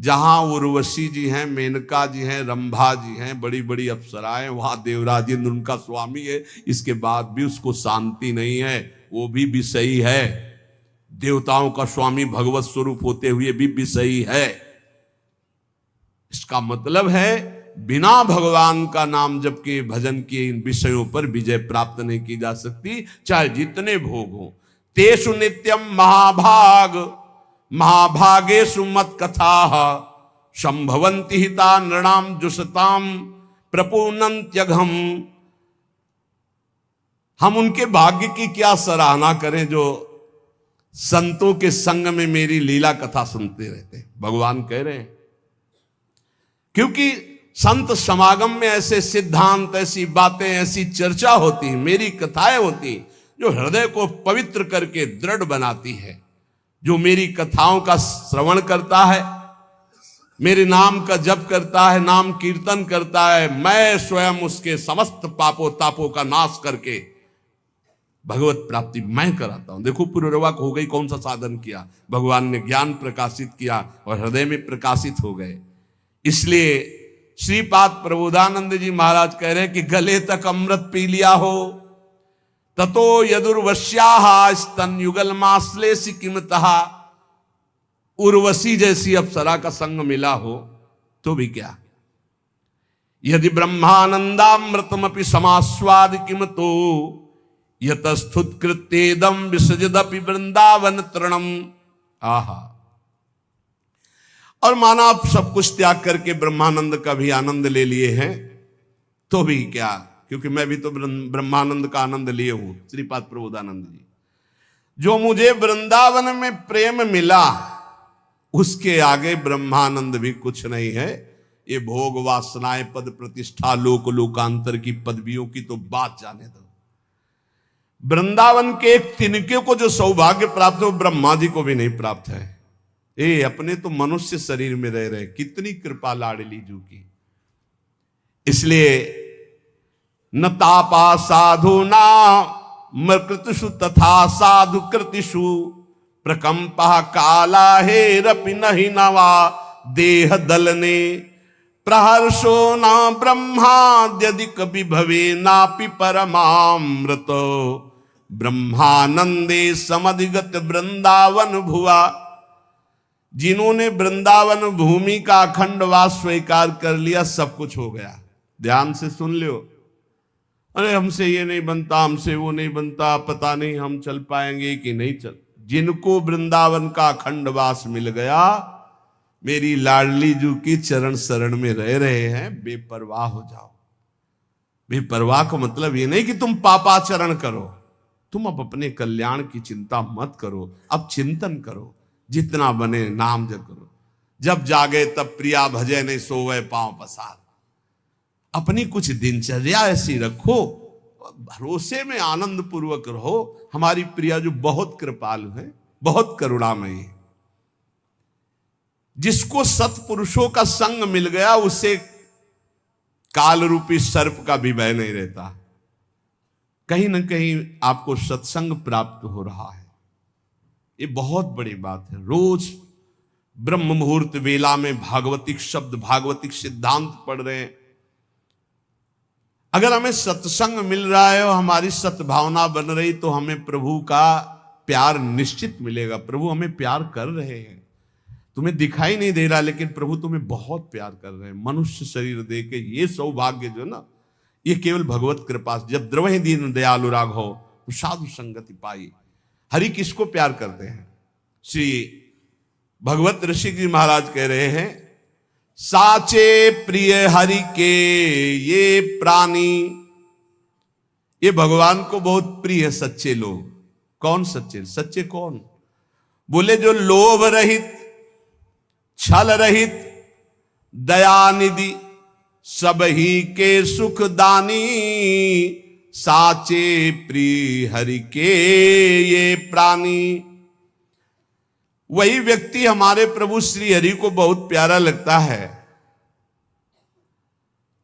जहां उर्वशी जी हैं, मेनका जी हैं, रंभा जी हैं, बड़ी बड़ी अप्सराएं, वहां देवराज इंद्र उनका स्वामी है। इसके बाद भी उसको शांति नहीं है, वो भी विषयी है। देवताओं का स्वामी भगवत स्वरूप होते हुए भी विषयी है। इसका मतलब है बिना भगवान का नाम जप के, भजन के, इन विषयों पर विजय प्राप्त नहीं की जा सकती, चाहे जितने भोग हो। तेषु नित्यम महाभाग महाभागेषु मत कथा संभवंति हिता नृणाम जुषताम प्रपूर्णंत्यघम। हम उनके भाग्य की क्या सराहना करें जो संतों के संग में मेरी लीला कथा सुनते रहते हैं, भगवान कह रहे हैं। क्योंकि संत समागम में ऐसे सिद्धांत, ऐसी बातें, ऐसी चर्चा होती, मेरी कथाएं होती जो हृदय को पवित्र करके दृढ़ बनाती है। जो मेरी कथाओं का श्रवण करता है, मेरे नाम का जप करता है, नाम कीर्तन करता है, मैं स्वयं उसके समस्त पापों तापों का नाश करके भगवत प्राप्ति मैं कराता हूं। देखो पुरुरवाक हो गई, कौन सा साधन किया, भगवान ने ज्ञान प्रकाशित किया और हृदय में प्रकाशित हो गए। इसलिए श्रीपाद प्रबोधानंद जी महाराज कह रहे हैं कि गले तक अमृत पी लिया हो, ततो यदुर्वश्याः स्तन युगल माश्लेषि किमतः। उर्वशी जैसी अप्सरा का संग मिला हो तो भी क्या, यदि ब्रह्मानंदामृतमपि समास्वाद किमतो यतस्तुत कृत्येदम विसजदपि वृंदावन तृणम। आहा। और माना आप सब कुछ त्याग करके ब्रह्मानंद का भी आनंद ले लिए हैं तो भी क्या, क्योंकि मैं भी तो ब्रह्मानंद का आनंद लिए हूं। श्रीपाद प्रबोधानंद जी, जो मुझे वृंदावन में प्रेम मिला उसके आगे ब्रह्मानंद भी कुछ नहीं है। ये भोग वासनाएं, पद प्रतिष्ठा, लोक लोकांतर की पदवियों की तो बात जाने दो। वृंदावन के एक तिनके को जो सौभाग्य प्राप्त हो, ब्रह्मा जी को भी नहीं प्राप्त है। ये अपने तो मनुष्य शरीर में रह रहे, कितनी कृपा लाडली जू की। इसलिए न तापा साधुना मृकृतिषु तथा साधु कृतिषु प्रकंपा काला हे रपि नहीं नवा देह दलने प्रहर्षो न ब्रह्माद्यदि कवि भवे नापि परमामृत ब्रह्मानंदे समधिगत वृंदावन भुआ। जिन्होंने वृंदावन भूमि का अखंडवास स्वीकार कर लिया, सब कुछ हो गया। ध्यान से सुन लियो। अरे हमसे ये नहीं बनता, हमसे वो नहीं बनता, पता नहीं हम चल पाएंगे कि नहीं चल। जिनको वृंदावन का अखंडवास मिल गया, मेरी लाडली जू की चरण शरण में रह रहे हैं, बेपरवाह हो जाओ। बेपरवाह का मतलब ये नहीं कि तुम पापाचरण करो, तुम अब अपने कल्याण की चिंता मत करो। अब चिंतन करो, जितना बने नाम जप करो। जब जागे तब प्रिया भजे नहीं सोवे पांव पसार। अपनी कुछ दिनचर्या ऐसी रखो, भरोसे में आनंद पूर्वक रहो। हमारी प्रिया जो बहुत कृपालु है, बहुत करुणामयी है। जिसको सत्पुरुषों का संग मिल गया, उसे काल रूपी सर्प का भी भय नहीं रहता। कहीं ना कहीं आपको सत्संग प्राप्त हो रहा है, ये बहुत बड़ी बात है। रोज ब्रह्म मुहूर्त वेला में भागवतिक शब्द, भागवतिक सिद्धांत पढ़ रहे हैं। अगर हमें सत्संग मिल रहा है और हमारी सद्भावना बन रही, तो हमें प्रभु का प्यार निश्चित मिलेगा। प्रभु हमें प्यार कर रहे हैं, तुम्हें दिखाई नहीं दे रहा, लेकिन प्रभु तुम्हें बहुत प्यार कर रहे हैं। मनुष्य शरीर दे के ये सौभाग्य जो ना, ये केवल भगवत कृपा। जब द्रवहि दीन दयालु राघव तो साधु संगति पाई। हरि किसको प्यार करते हैं? श्री भगवत ऋषि जी महाराज कह रहे हैं, साचे प्रिय हरि के ये प्राणी। ये भगवान को बहुत प्रिय है सच्चे लोग। कौन सच्चे? सच्चे कौन? बोले जो लोभ रहित, छल रहित, दयानिधि, सब ही के सुख दानी, साचे प्रिय हरि के ये प्राणी। वही व्यक्ति हमारे प्रभु श्री हरि को बहुत प्यारा लगता है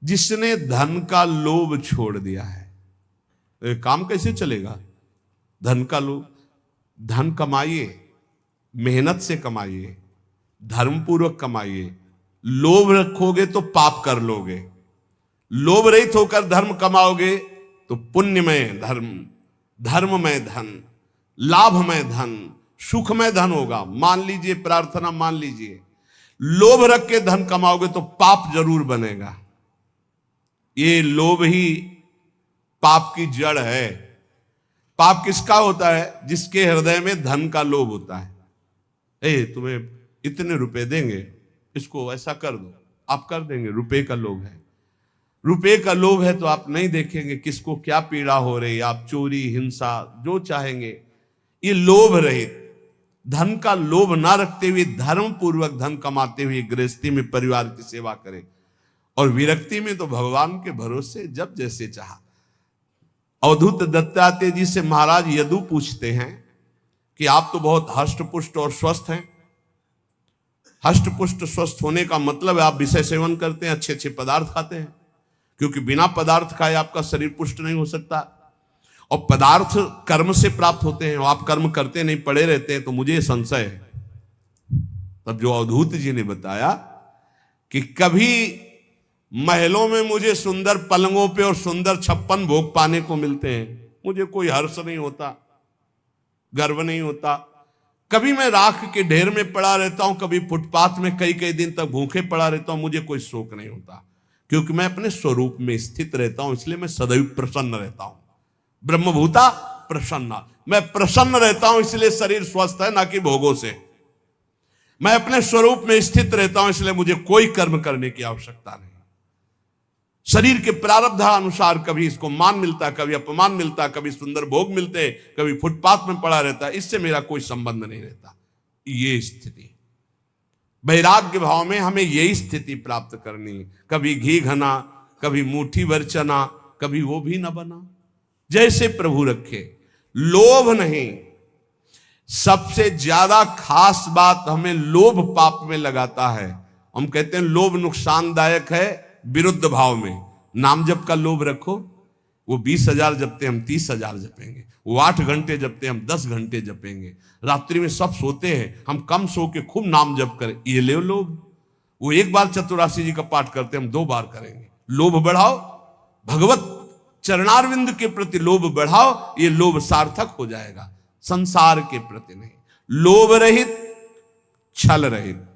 जिसने धन का लोभ छोड़ दिया है। काम कैसे चलेगा? धन का लोभ। धन कमाइए, मेहनत से कमाइए, धर्म पूर्वक कमाइए। लोभ रखोगे तो पाप कर लोगे, लोभ रहित होकर धर्म कमाओगे तो पुण्यमय धर्म, धर्ममय धन, लाभमय धन, सुखमय धन होगा। मान लीजिए, प्रार्थना मान लीजिए, लोभ रख के धन कमाओगे तो पाप जरूर बनेगा। ये लोभ ही पाप की जड़ है। पाप किसका होता है? जिसके हृदय में धन का लोभ होता है। तुम्हें इतने रुपए देंगे, इसको ऐसा कर दो, आप कर देंगे। रुपए का लोभ है। रुपए का लोभ है तो आप नहीं देखेंगे किसको क्या पीड़ा हो रही, आप चोरी, हिंसा, जो चाहेंगे। ये लोभ रहित, धन का लोभ ना रखते हुए धर्म पूर्वक धन कमाते हुए गृहस्थी में परिवार की सेवा करें। और विरक्ति में तो भगवान के भरोसे जब जैसे चाहा। अवधूत दत्तात्रेय जी से महाराज यदु पूछते हैं कि आप तो बहुत हष्टपुष्ट और स्वस्थ हैं। हष्टपुष्ट स्वस्थ होने का मतलब है आप विषय सेवन करते हैं, अच्छे अच्छे पदार्थ खाते हैं, क्योंकि बिना पदार्थ खाए आपका शरीर पुष्ट नहीं हो सकता। और पदार्थ कर्म से प्राप्त होते हैं, आप कर्म करते नहीं, पड़े रहते हैं। तो मुझे संशय है, तब जो अवधूत जी ने बताया कि कभी महलों में मुझे सुंदर पलंगों पे और सुंदर 56 भोग पाने को मिलते हैं, मुझे कोई हर्ष नहीं होता, गर्व नहीं होता। कभी मैं राख के ढेर में पड़ा रहता हूं, कभी फुटपाथ में कई कई दिन तक भूखे पड़ा रहता हूं, मुझे कोई शोक नहीं होता, क्योंकि मैं अपने स्वरूप में स्थित रहता हूं। इसलिए मैं सदैव प्रसन्न रहता हूं। ब्रह्मभूता प्रसन्ना, मैं प्रसन्न रहता हूं, इसलिए शरीर स्वस्थ है, ना कि भोगों से। मैं अपने स्वरूप में स्थित रहता हूं, इसलिए मुझे कोई कर्म करने की आवश्यकता नहीं। शरीर के प्रारब्ध अनुसार कभी इसको मान मिलता, कभी अपमान मिलता, कभी सुंदर भोग मिलते, कभी फुटपाथ में पड़ा रहता, इससे मेरा कोई संबंध नहीं रहता। ये स्थिति, वैराग्य भाव में हमें यही स्थिति प्राप्त करनी है। कभी घी घना, कभी मुट्ठी भर चना, कभी वो भी ना बना, जैसे प्रभु रखे। लोभ नहीं। सबसे ज्यादा खास बात हमें लोभ पाप में लगाता है। हम कहते हैं लोभ नुकसानदायक है विरुद्ध भाव में। नाम जप का लोभ रखो, वो 20,000 जपते हम 30,000 जपेंगे, वो 8 घंटे जपते हम 10 घंटे जपेंगे। रात्रि में सब सोते हैं, हम कम सो के खूब नाम जप करें, ये ले लोभ। वो एक बार चतुरासी जी का पाठ करते हम 2 बार करेंगे। लोभ बढ़ाओ, भगवत चरणारविंद के प्रति लोभ बढ़ाओ, ये लोभ सार्थक हो जाएगा, संसार के प्रति नहीं। लोभ रहित, छल रहित,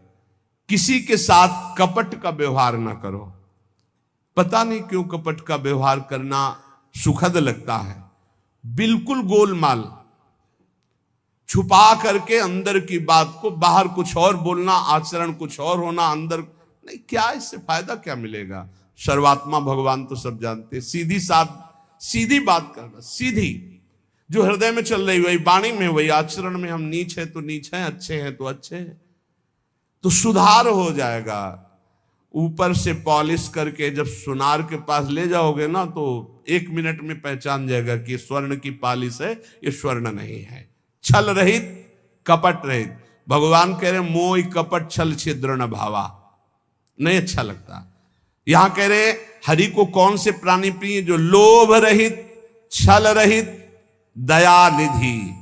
किसी के साथ कपट का व्यवहार ना करो। पता नहीं क्यों कपट का व्यवहार करना सुखद लगता है। बिल्कुल गोलमाल, छुपा करके अंदर की बात को बाहर कुछ और बोलना, आचरण कुछ और होना, अंदर नहीं। क्या इससे फायदा क्या मिलेगा? सर्वात्मा भगवान तो सब जानते। सीधी बात करना, सीधी, जो हृदय में चल रही वही वाणी में, वही आचरण में। हम नीच है तो नीच है, अच्छे हैं तो अच्छे हैं, तो सुधार हो जाएगा। ऊपर से पॉलिश करके जब सुनार के पास ले जाओगे ना, तो 1 मिनट में पहचान जाएगा कि स्वर्ण की पॉलिश है, ये स्वर्ण नहीं है। छल रहित, कपट रहित। भगवान कह रहे मोह कपट छल छिद्र न भावा, नहीं अच्छा लगता। यहां कह रहे हरि को कौन से प्राणी प्रिय? जो लोभ रहित, छल रहित, दया निधि,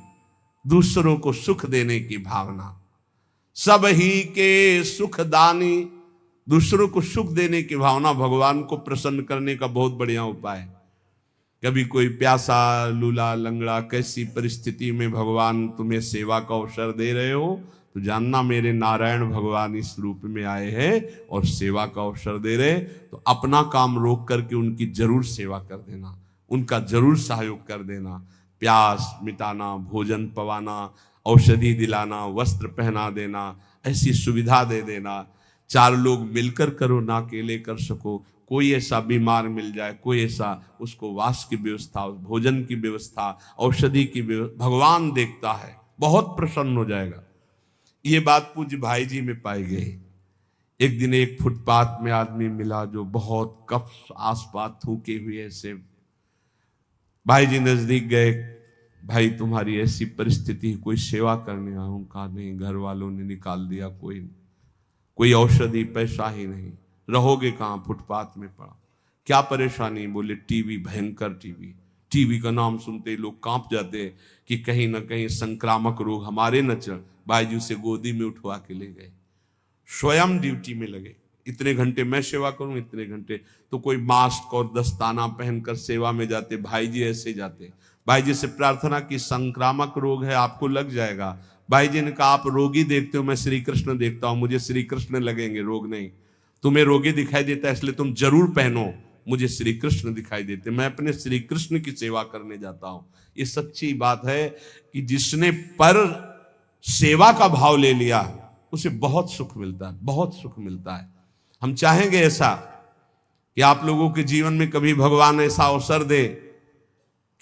दूसरों को सुख देने की भावना, सब ही के सुखदानी, दूसरों को सुख देने की भावना भगवान को प्रसन्न करने का बहुत बढ़िया उपाय है। कभी कोई प्यासा, लूला, लंगड़ा, कैसी परिस्थिति में भगवान तुम्हें सेवा का अवसर दे रहे हो, तो जानना मेरे नारायण भगवान इस रूप में आए हैं और सेवा का अवसर दे रहे। तो अपना काम रोक करके उनकी जरूर सेवा कर देना, उनका जरूर सहयोग कर देना। प्यास मिटाना, भोजन पवाना, औषधि दिलाना, वस्त्र पहना देना, ऐसी सुविधा दे देना। 4 लोग मिलकर करो, ना अकेले कर सको। कोई ऐसा बीमार मिल जाए, कोई ऐसा, उसको वास की व्यवस्था, भोजन की व्यवस्था, औषधि की व्यवस्था भगवान देखता है, बहुत प्रसन्न हो जाएगा। ये बात पूज्य भाई जी में पाई गई। एक दिन एक फुटपाथ में आदमी मिला जो बहुत कफ आसपास थूके हुए ऐसे। भाई जी नजदीक गए, भाई तुम्हारी ऐसी परिस्थिति, कोई सेवा करने आया हूं। कहा नहीं, घर वालों ने निकाल दिया, कोई औषधि, पैसा ही नहीं, रहोगे कहां? फुटपाथ में पड़ा। क्या परेशानी? बोले टीबी, भयंकर टीबी। टीबी का नाम सुनते ही लोग कांप जाते कि कहीं ना कहीं संक्रामक रोग हमारे न चल। भाई जी उसे गोदी में उठवा के ले गए स्वयं ड्यूटी में लगे, इतने घंटे मैं सेवा करूं, इतने घंटे। तो कोई मास्क और दस्ताना पहनकर सेवा में जाते, भाई जी ऐसे जाते। भाई जी से प्रार्थना की, संक्रामक रोग है, आपको लग जाएगा। भाई जी ने कहा आप रोगी देखते हो, मैं श्री कृष्ण देखता हूं, मुझे श्री कृष्ण लगेंगे, रोग नहीं। तुम्हें रोगी दिखाई देता है इसलिए तुम जरूर पहनो, मुझे श्री कृष्ण दिखाई देते, मैं अपने श्री कृष्ण की सेवा करने जाता हूं। ये सच्ची बात है कि जिसने पर सेवा का भाव ले लिया उसे बहुत सुख मिलता है, बहुत सुख मिलता है। हम चाहेंगे ऐसा कि आप लोगों के जीवन में कभी भगवान ऐसा अवसर दे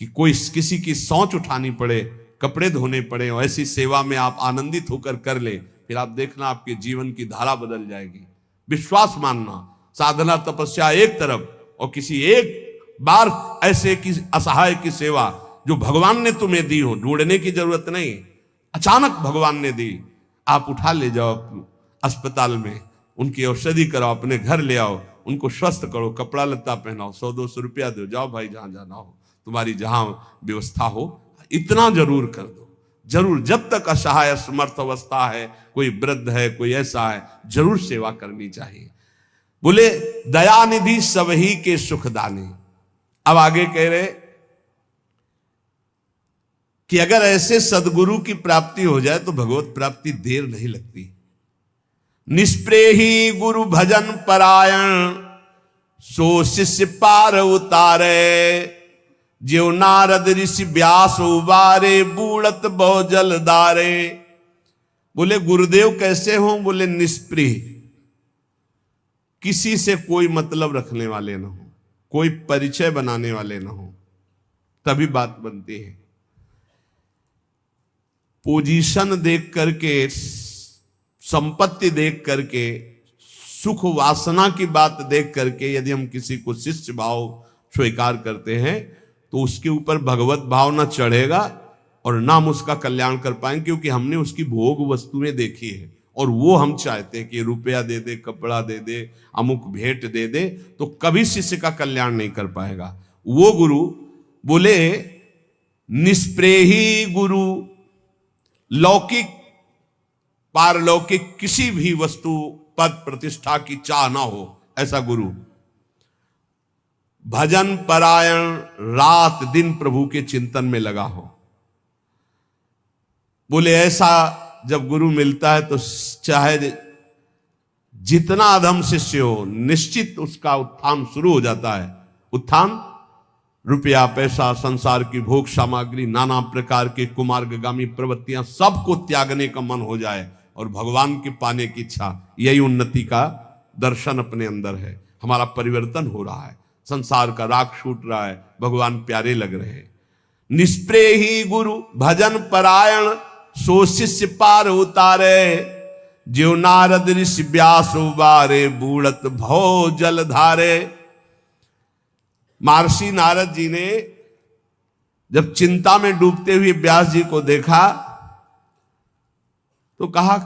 कि कोई किसी की सोच उठानी पड़े, कपड़े धोने पड़े, और ऐसी सेवा में आप आनंदित होकर कर ले, फिर आप देखना आपके जीवन की धारा बदल जाएगी। विश्वास मानना, साधना तपस्या एक तरफ, और किसी एक बार ऐसे की असहाय की सेवा जो भगवान ने तुम्हें दी हो, ढूंढने की जरूरत नहीं, अचानक भगवान ने दी, आप उठा ले जाओ अस्पताल में, उनकी औषधि कराओ, अपने घर ले आओ, उनको स्वस्थ करो, कपड़ा लत्ता पहनाओ, 100-200 रुपया दो, जाओ भाई जहां जाना हो, तुम्हारी जहां व्यवस्था हो, इतना जरूर कर दो, जरूर। जब तक असहाय असमर्थ अवस्था है, कोई वृद्ध है, कोई ऐसा है, जरूर सेवा करनी चाहिए। बोले दयानिधि सबही के सुखदानी। अब आगे कह रहे कि अगर ऐसे सदगुरु की प्राप्ति हो जाए तो भगवत प्राप्ति देर नहीं लगती। निष्प्रेही गुरु भजन परायण, सो शिष्य पार उतारे, ज्यो नारद ऋषि व्यास उबारे, बूढ़त बहु जलधारे। बोले गुरुदेव कैसे हो? बोले निष्प्रिय, किसी से कोई मतलब रखने वाले ना हो, कोई परिचय बनाने वाले ना हो, तभी बात बनती है। पोजीशन देख करके, संपत्ति देख करके, सुख वासना की बात देख करके यदि हम किसी को शिष्य भाव स्वीकार करते हैं तो उसके ऊपर भगवत भाव ना चढ़ेगा और ना हम उसका कल्याण कर पाएंगे, क्योंकि हमने उसकी भोग वस्तुएं देखी है और वो हम चाहते हैं कि रुपया दे दे, कपड़ा दे दे, अमुक भेंट दे दे, तो कभी शिष्य का कल्याण नहीं कर पाएगा वो गुरु। बोले निष्प्रेही गुरु, लौकिक पारलौकिक किसी भी वस्तु पद प्रतिष्ठा की चाह ना हो, ऐसा गुरु। भजन परायण, रात दिन प्रभु के चिंतन में लगा हो। बोले ऐसा जब गुरु मिलता है तो चाहे जितना अधम शिष्य हो, निश्चित उसका उत्थान शुरू हो जाता है। उत्थान, रुपया पैसा, संसार की भोग सामग्री, नाना प्रकार के कुमार्गगामी प्रवृत्तियां, सबको त्यागने का मन हो जाए और भगवान के पाने की इच्छा, यही उन्नति का दर्शन अपने अंदर है। हमारा परिवर्तन हो रहा है, संसार का राग छूट रहा है, भगवान प्यारे लग रहे हैं। निष्प्रेही गुरु भजन परायण, सो शिष्य पार उतारे, ज्यो नारद ऋषि व्यास उबारे, बूढ़त भौ जल धारे। महर्षि नारद जी ने जब चिंता में डूबते हुए व्यास जी को देखा तो कहा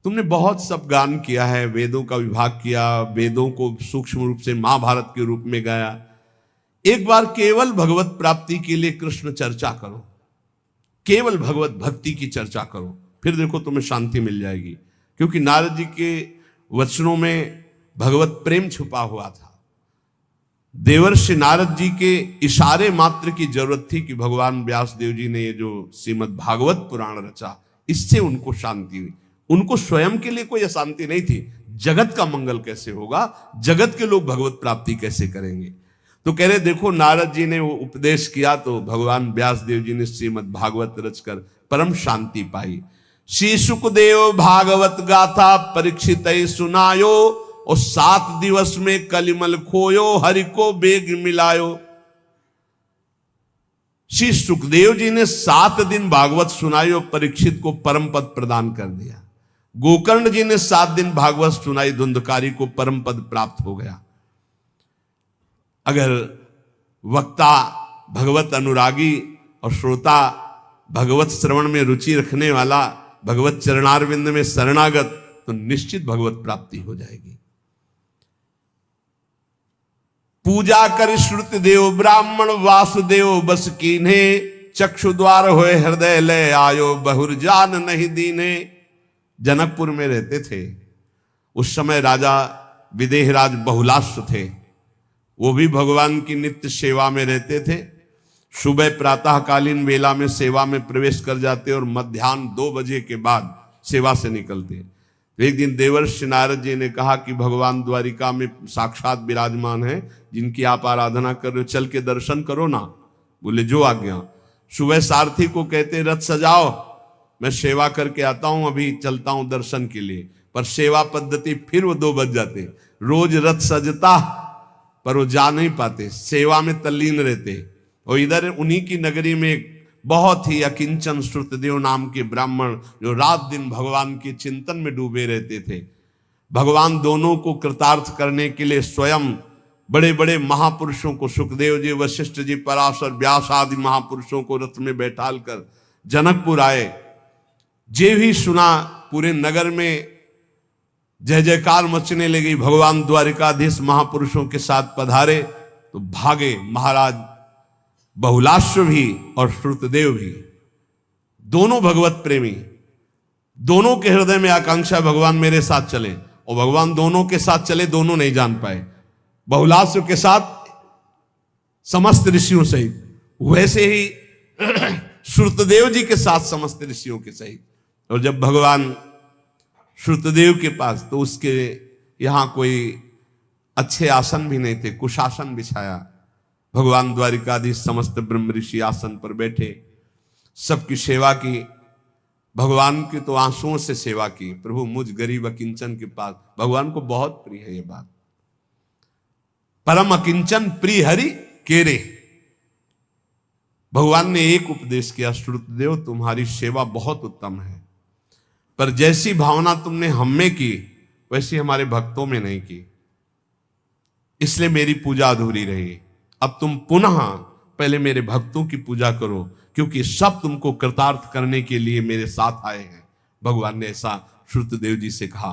तुमने बहुत सब गान किया है, वेदों का विभाग किया, वेदों को सूक्ष्म रूप से महाभारत के रूप में गाया, एक बार केवल भगवत प्राप्ति के लिए कृष्ण चर्चा करो, केवल भगवत भक्ति की चर्चा करो, फिर देखो तुम्हें शांति मिल जाएगी। क्योंकि नारद जी के वचनों में भगवत प्रेम छुपा हुआ था। देवर्षि नारद जी के इशारे मात्र की जरूरत थी कि भगवान व्यास देव जी ने ये जो श्रीमद् भागवत पुराण रचा, इससे उनको शांति हुई। उनको स्वयं के लिए कोई अशांति नहीं थी, जगत का मंगल कैसे होगा, जगत के लोग भगवत प्राप्ति कैसे करेंगे। तो कह रहे देखो नारद जी ने वो उपदेश किया तो भगवान व्यास देव जी ने श्रीमद् भागवत रचकर परम शांति पाई। श्री सुखदेव भागवत गाथा परीक्षित सुनायो, और 7 दिवस में कलिमल खोयो, हरि को बेग मिलायो। श्री सुखदेव जी ने 7 दिन भागवत सुनाई और परीक्षित को परम पद प्रदान कर दिया। गोकर्ण जी ने 7 दिन भागवत सुनाई, धुंधकारी को परम पद प्राप्त हो गया। अगर वक्ता भगवत अनुरागी और श्रोता भगवत श्रवण में रुचि रखने वाला, भगवत चरणारविंद में शरणागत, तो निश्चित भगवत प्राप्ति हो जाएगी। पूजा कर श्रुति देव ब्राह्मण, वासुदेव बस कीन्हे, चक्षु द्वार होए हृदय ले आयो, बहुर जान नहीं दीने। जनकपुर में रहते थे। उस समय राजा विदेहराज बहुलाश्व थे, वो भी भगवान की नित्य सेवा में रहते थे। सुबह प्रातःकालीन वेला में सेवा में प्रवेश कर जाते और मध्याह्न 2 बजे के बाद सेवा से निकलते। एक दिन देवर्षि नारद जी ने कहा कि भगवान द्वारिका में साक्षात विराजमान है, जिनकी आप आराधना कर रहे हो, चल के दर्शन करो ना। बोले जो आज्ञा। सुबह सारथी को कहते रथ सजाओ, मैं सेवा करके आता हूं, अभी चलता हूं दर्शन के लिए। पर सेवा पद्धति फिर वो 2 बज जाते। रोज रथ सजता पर वो जा नहीं पाते, सेवा में तल्लीन रहते। और इधर उन्हीं की नगरी में एक बहुत ही अकिंचन श्रुतदेव नाम के ब्राह्मण जो रात दिन भगवान के चिंतन में डूबे रहते थे। भगवान दोनों को कृतार्थ करने के लिए स्वयं बड़े बड़े महापुरुषों को, सुखदेव जी, वशिष्ठ जी, पराशर, व्यास आदि महापुरुषों को रथ में बैठाल कर जनकपुर आए। जे भी सुना पूरे नगर में जय जयकार मचने लगी। भगवान द्वारिकाधीश महापुरुषों के साथ पधारे तो भागे महाराज बहुलाश्व भी और श्रुतदेव भी, दोनों भगवत प्रेमी। दोनों के हृदय में आकांक्षा भगवान मेरे साथ चले, और भगवान दोनों के साथ चले, दोनों नहीं जान पाए। बहुलाश्व के साथ समस्त ऋषियों सहित, वैसे ही श्रुतदेव जी के साथ समस्त ऋषियों के सहित। और जब भगवान श्रुतदेव के पास, तो उसके यहां कोई अच्छे आसन भी नहीं थे, कुशासन बिछाया। भगवान द्वारिकाधीश समस्त ब्रह्म ऋषि आसन पर बैठे, सबकी सेवा की। भगवान की तो आंसुओं से सेवा की, प्रभु मुझ गरीब अकिंचन के पास। भगवान को बहुत प्रिय है ये बात। परम अकिंचन प्रिय हरि केरे। भगवान ने एक उपदेश किया, श्रुतदेव तुम्हारी सेवा बहुत उत्तम है, पर जैसी भावना तुमने हम में की वैसी हमारे भक्तों में नहीं की, इसलिए मेरी पूजा अधूरी रही। अब तुम पुनः पहले मेरे भक्तों की पूजा करो, क्योंकि सब तुमको कृतार्थ करने के लिए मेरे साथ आए हैं। भगवान ने ऐसा श्रुतदेव जी से कहा।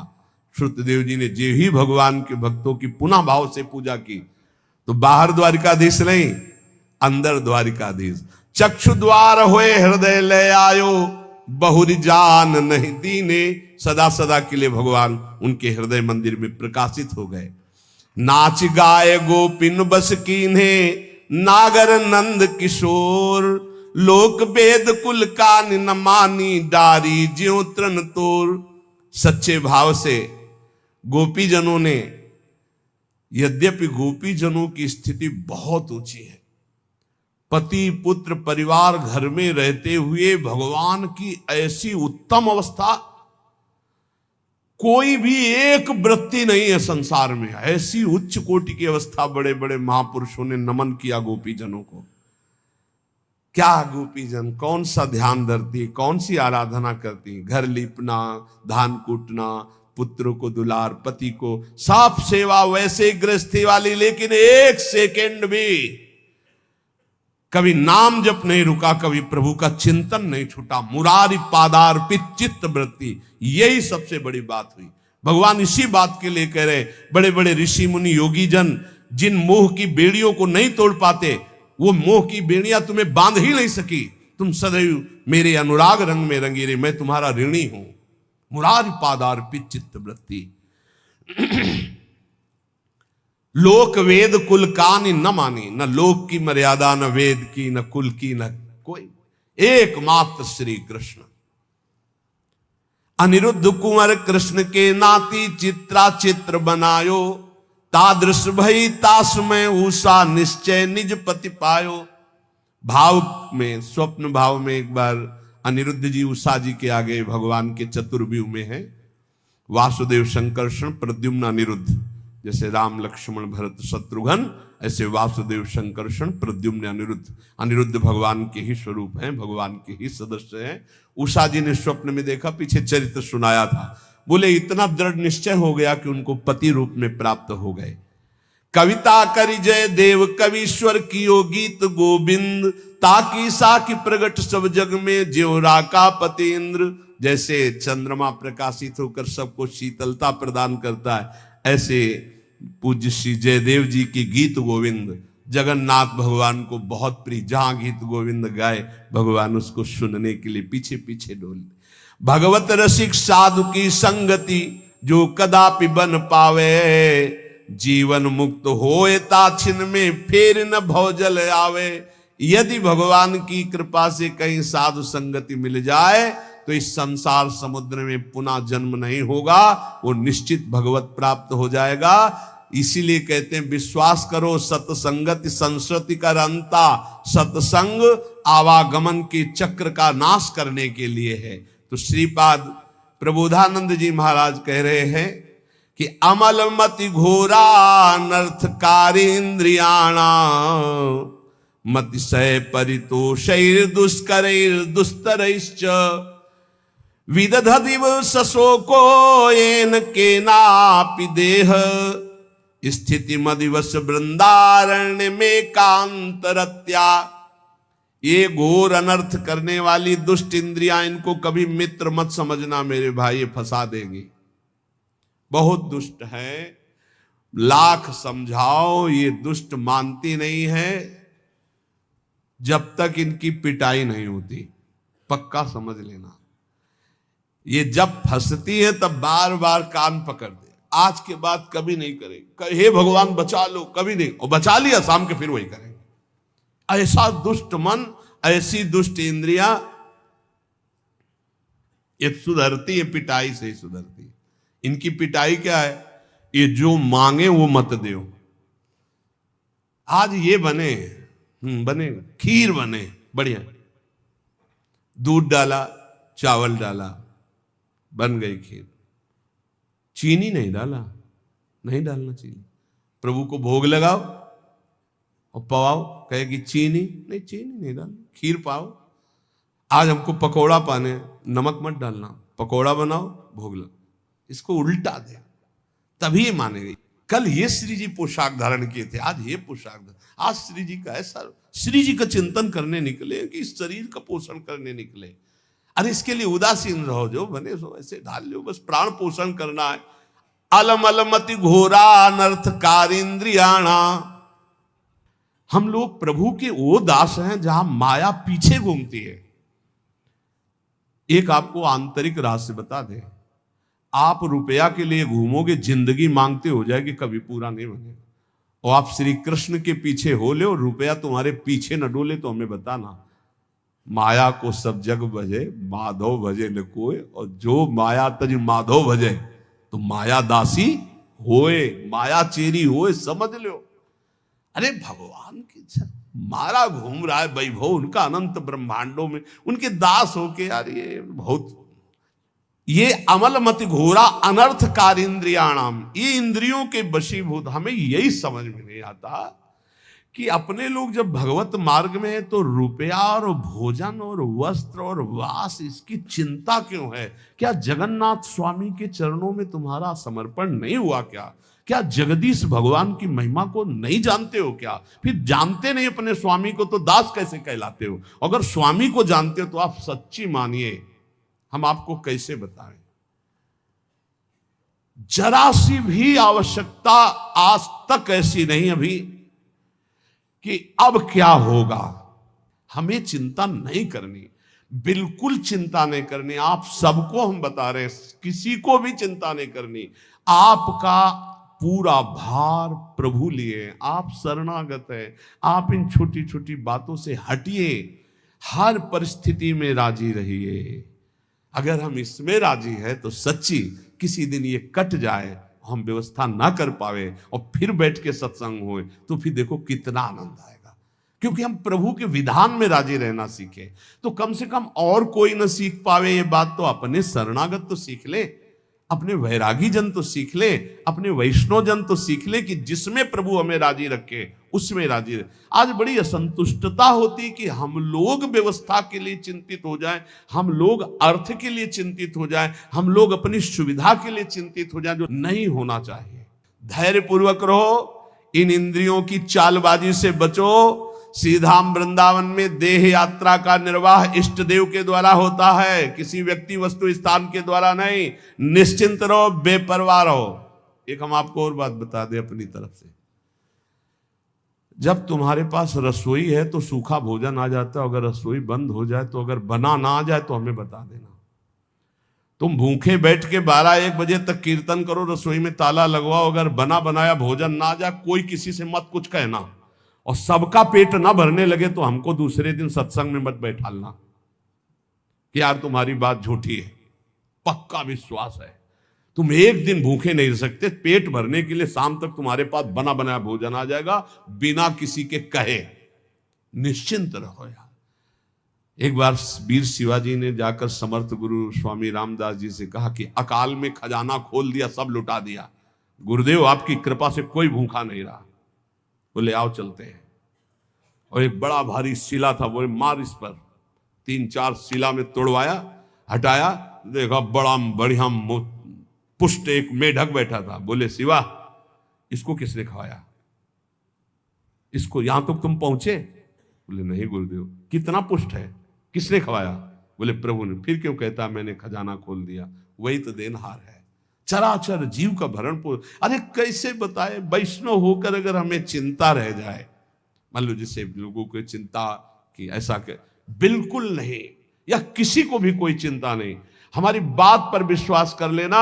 श्रुतदेव जी ने जे ही भगवान के भक्तों की पुनः भाव से पूजा की, तो बाहर द्वारिकाधीश नहीं, अंदर द्वारिकाधीश। चक्षु द्वार होए हृदय ले आयो, बहुरी जान नहीं दीने। सदा सदा के लिए भगवान उनके हृदय मंदिर में प्रकाशित हो गए। नाच गाय गोपिन बस कीन्हे, नागर नंद किशोर। लोक वेद कुल कान न मानी, डारी ज्यों तृण तोर। सच्चे भाव से गोपीजनों ने, यद्यपि गोपीजनों की स्थिति बहुत ऊंची है, पति पुत्र परिवार घर में रहते हुए भगवान की ऐसी उत्तम अवस्था कोई भी एक वृत्ति नहीं है संसार में। ऐसी उच्च कोटि की अवस्था बड़े बड़े महापुरुषों ने नमन किया गोपीजनों को। क्या गोपीजन कौन सा ध्यान धरती, कौन सी आराधना करती, घर लीपना, धान कूटना, पुत्र को दुलार, पति को साफ सेवा, वैसे गृहस्थी वाली। लेकिन एक सेकेंड भी कभी नाम जप नहीं रुका, कभी प्रभु का चिंतन नहीं छूटा। मुरारी पादार्पित चित्त वृत्ति, यही सबसे बड़ी बात हुई। भगवान इसी बात के लिए कह रहे, बड़े बड़े ऋषि मुनि योगी जन जिन मोह की बेड़ियों को नहीं तोड़ पाते, वो मोह की बेड़ियां तुम्हें बांध ही नहीं सकी। तुम सदैव मेरे अनुराग रंग में रंगी रहे, मैं तुम्हारा ऋणी हूं। मुरारी पादार्पित चित्त वृत्ति। लोक वेद कुल कानि न मानी, न लोक की मर्यादा, न वेद की, न कुल की, न कोई, एकमात्र श्री कृष्ण। अनिरुद्ध कुंवर कृष्ण के नाती, चित्रा चित्र बनायो। तादृश भई तास में उषा, निश्चय निज पति पायो। भाव में, स्वप्न भाव में एक बार अनिरुद्ध जी उषा जी के आगे भगवान के चतुर्व्यूह में है। वासुदेव संकर्षण प्रद्युम्न अनिरुद्ध, जैसे राम लक्ष्मण भरत शत्रुघ्न, ऐसे वासुदेव संकर्षण प्रद्युम्न अनिरुद्ध। अनिरुद्ध भगवान के ही स्वरूप हैं, भगवान के ही सदस्य हैं। उषा जी ने स्वप्न में देखा, पीछे चरित्र सुनाया था। बोले इतना दृढ़ निश्चय हो गया कि उनको पति रूप में प्राप्त हो गए। कविता करि जय देव कवीश्वर कियो गीत गोविंद, ताकि साकी प्रगट सब जग में, ज्यों राका पति इंद्र। जैसे चंद्रमा प्रकाशित होकर सबको शीतलता प्रदान करता है, ऐसे पूज्य श्री जयदेव जी की गीत गोविंद जगन्नाथ भगवान को बहुत प्रिय, जहां गीत गोविंद गाए भगवान उसको सुनने के लिए पीछे पीछे डोल। भगवत रसिक साधु की संगति जो कदापि बन पावे, जीवन मुक्त होए ताछिन में फिर न भवजल आवे। यदि भगवान की कृपा से कहीं साधु संगति मिल जाए तो इस संसार समुद्र में पुनः जन्म नहीं होगा, वो निश्चित भगवत प्राप्त हो जाएगा। इसीलिए कहते हैं विश्वास करो सत्संगति संस्कृति का अंता। सत्संग आवागमन के चक्र का नाश करने के लिए है। तो श्रीपाद प्रबोधानंद जी महाराज कह रहे हैं कि अमल मति घोरा नर्थकारी इंद्रियाणा, मतिशय परितोषैर दुष्करैर दुस्तरैश्च, विदधदिव सशोको येन केनापि देह, स्थिति मदिवश वृंदारण्य में कांतरत्या। ये घोर अनर्थ करने वाली दुष्ट इंद्रियां, इनको कभी मित्र मत समझना मेरे भाई, ये फंसा देंगी। बहुत दुष्ट है, लाख समझाओ ये दुष्ट मानती नहीं है जब तक इनकी पिटाई नहीं होती। पक्का समझ लेना, ये जब फंसती है तब बार बार कान पकड़ दे। आज के बाद कभी नहीं करें, हे भगवान बचा लो, कभी नहीं, और बचा लिया शाम के फिर वही करेंगे। ऐसा दुष्ट मन, ऐसी दुष्ट इंद्रियां, ये सुधरती है पिटाई से ही सुधरती है। इनकी पिटाई क्या है, ये जो मांगे वो मत दो। आज ये बने बने खीर बने बढ़िया, दूध डाला चावल डाला बन गई खीर, चीनी नहीं डाला, नहीं डालना चीनी। प्रभु को भोग लगाओ और पवाओ, कहेगी चीनी नहीं, चीनी नहीं डालना, खीर पाओ। आज हमको पकोड़ा पाने, नमक मत डालना, पकोड़ा बनाओ भोग लगाओ। इसको उल्टा दे तभी ये मानेगी। कल ये श्री जी पोशाक धारण किए थे, आज ये पोशाक, आज श्री जी का ऐसा, श्री जी का चिंतन करने निकले कि इस शरीर का पोषण करने निकले। अरे इसके लिए उदासीन रहो, जो बने सो ऐसे ढाल लो, बस प्राण पोषण करना है। अलम अलमति घोरा अनर्थकार इंद्रियाणा। हम लोग प्रभु के वो दास हैं जहां माया पीछे घूमती है। एक आपको आंतरिक रहस्य बता दे, आप रुपया के लिए घूमोगे, जिंदगी मांगते हो जाएगी, कभी पूरा नहीं बनेगा। और आप श्री कृष्ण के पीछे हो ले और रुपया तुम्हारे पीछे न डोले तो हमें बताना। माया को सब जग भजे, माधव भजे न कोय, और जो माया तज माधव भजे तो माया दासी होए, माया चेरी होए, समझ लो। अरे भगवान की इच्छा, मारा घूम रहा है वैभव उनका अनंत ब्रह्मांडों में, उनके दास होके यार ये बहुत, ये अमल मति घोरा अनर्थकार इंद्रियाणाम, ये इंद्रियों के वशीभूत। हमें यही समझ में नहीं आता कि अपने लोग जब भगवत मार्ग में है तो रुपया और भोजन और वस्त्र और वास, इसकी चिंता क्यों है? क्या जगन्नाथ स्वामी के चरणों में तुम्हारा समर्पण नहीं हुआ क्या? क्या जगदीश भगवान की महिमा को नहीं जानते हो क्या? फिर जानते नहीं अपने स्वामी को तो दास कैसे कहलाते हो? अगर स्वामी को जानते हो तो आप सच्ची मानिए, हम आपको कैसे बताएं। जरा सी भी आवश्यकता आज तक ऐसी नहीं अभी कि अब क्या होगा। हमें चिंता नहीं करनी, बिल्कुल चिंता नहीं करनी। आप सबको हम बता रहे हैं, किसी को भी चिंता नहीं करनी। आपका पूरा भार प्रभु लिए, आप शरणागत हैं। आप इन छोटी छोटी बातों से हटिए, हर परिस्थिति में राजी रहिए। अगर हम इसमें राजी है तो सच्ची किसी दिन ये कट जाए, हम व्यवस्था ना कर पावे और फिर बैठ के सत्संग होए तो फिर देखो कितना आनंद आएगा। क्योंकि हम प्रभु के विधान में राजी रहना सीखे तो कम से कम और कोई ना सीख पावे ये बात तो अपने शरणागत तो सीख ले, अपने वैरागी जन तो सीख ले, अपने वैष्णव जन तो सीख ले कि जिसमें प्रभु हमें राजी रखे उसमें राजी रहे। आज बड़ी असंतुष्टता होती कि हम लोग व्यवस्था के लिए चिंतित हो जाएं, हम लोग अर्थ के लिए चिंतित हो जाएं, हम लोग अपनी सुविधा के लिए चिंतित हो जाएं, जो नहीं होना चाहिए। धैर्य पूर्वक रहो, इन इंद्रियों की चालबाजी से बचो। श्रीधाम वृंदावन में देह यात्रा का निर्वाह इष्ट देव के द्वारा होता है, किसी व्यक्ति वस्तु स्थान के द्वारा नहीं। निश्चिंत रहो, बेपरवाह रहो। एक हम आपको और बात बता दें अपनी तरफ से, जब तुम्हारे पास रसोई है तो सूखा भोजन आ जाता है, अगर रसोई बंद हो जाए तो, अगर बना ना आ जाए तो हमें बता देना। तुम भूखे बैठ के 12-1 बजे तक कीर्तन करो, रसोई में ताला लगवाओ, अगर बना बनाया भोजन ना आ जाए, कोई किसी से मत कुछ कहना, और सबका पेट ना भरने लगे तो हमको दूसरे दिन सत्संग में मत बैठालना कि यार तुम्हारी बात झूठी है। पक्का विश्वास है, तुम एक दिन भूखे नहीं रह सकते। पेट भरने के लिए शाम तक तुम्हारे पास बना बनाया भोजन आ जाएगा, बिना किसी के कहे। निश्चिंत रहो यार। एक बार वीर शिवाजी ने जाकर समर्थ गुरु स्वामी रामदास जी से कहा कि अकाल में खजाना खोल दिया, सब लुटा दिया, गुरुदेव आपकी कृपा से कोई भूखा नहीं रहा। बोले आओ चलते हैं। और एक बड़ा भारी शिला था, बोले मार इस पर। 3-4 शिला में तोड़वाया, हटाया, देखा बड़ा बढ़िया पुष्ट एक मेढक बैठा था। बोले शिवा इसको किसने खवाया, इसको यहां तक तुम पहुंचे? बोले नहीं गुरुदेव। कितना पुष्ट है, किसने खवाया? बोले प्रभु ने। फिर क्यों कहता मैंने खजाना खोल दिया? वही तो देनहार है, चराचर जीव का भरण पोषण। अरे कैसे बताए, वैष्णव होकर अगर हमें चिंता रह जाए, मान लो जैसे लोगों को चिंता कि ऐसा के, बिल्कुल नहीं, या किसी को भी कोई चिंता नहीं। हमारी बात पर विश्वास कर लेना,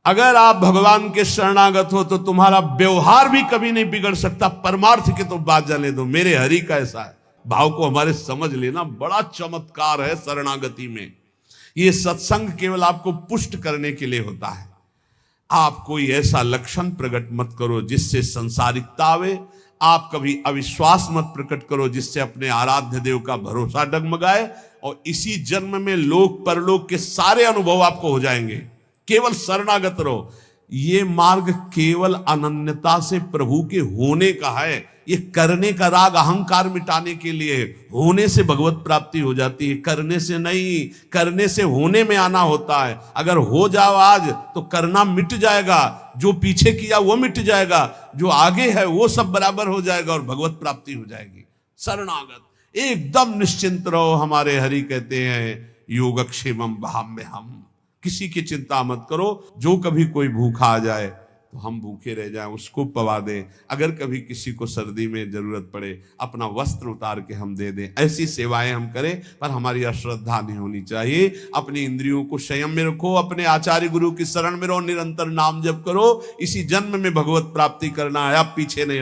अगर आप भगवान के शरणागत हो तो तुम्हारा व्यवहार भी कभी नहीं बिगड़ सकता। परमार्थ की तो बात जाने दो, मेरे हरि का ऐसा है। भाव को हमारे समझ लेना, बड़ा चमत्कार है शरणागति में। ये सत्संग केवल आपको पुष्ट करने के लिए होता है। आप कोई ऐसा लक्षण प्रकट मत करो जिससे संसारिकता आवे। आप कभी अविश्वास मत प्रकट करो जिससे अपने आराध्य देव का भरोसा डगमगाए। और इसी जन्म में लोक परलोक के सारे अनुभव आपको हो जाएंगे। केवल शरणागत रहो। ये मार्ग केवल अनन्यता से प्रभु के होने का है। ये करने का राग अहंकार मिटाने के लिए, होने से भगवत प्राप्ति हो जाती है, करने से नहीं। करने से होने में आना होता है। अगर हो जाओ आज तो करना मिट जाएगा, जो पीछे किया वो मिट जाएगा, जो आगे है वो सब बराबर हो जाएगा और भगवत प्राप्ति हो जाएगी। शरणागत एकदम निश्चिंत रहो। हमारे हरि कहते हैं योगक्षेमम भाम्य हम, किसी की चिंता मत करो। जो कभी कोई भूखा आ जाए तो हम भूखे रह जाएं, उसको पवा दें। अगर कभी किसी को सर्दी में जरूरत पड़े, अपना वस्त्र उतार के हम दे दें। ऐसी सेवाएं हम करें, पर हमारी अश्रद्धा नहीं होनी चाहिए। अपनी इंद्रियों को संयम में रखो, अपने आचार्य गुरु की शरण में रहो, निरंतर नाम जप करो। इसी जन्म में भगवत प्राप्ति करना है, आप पीछे नहीं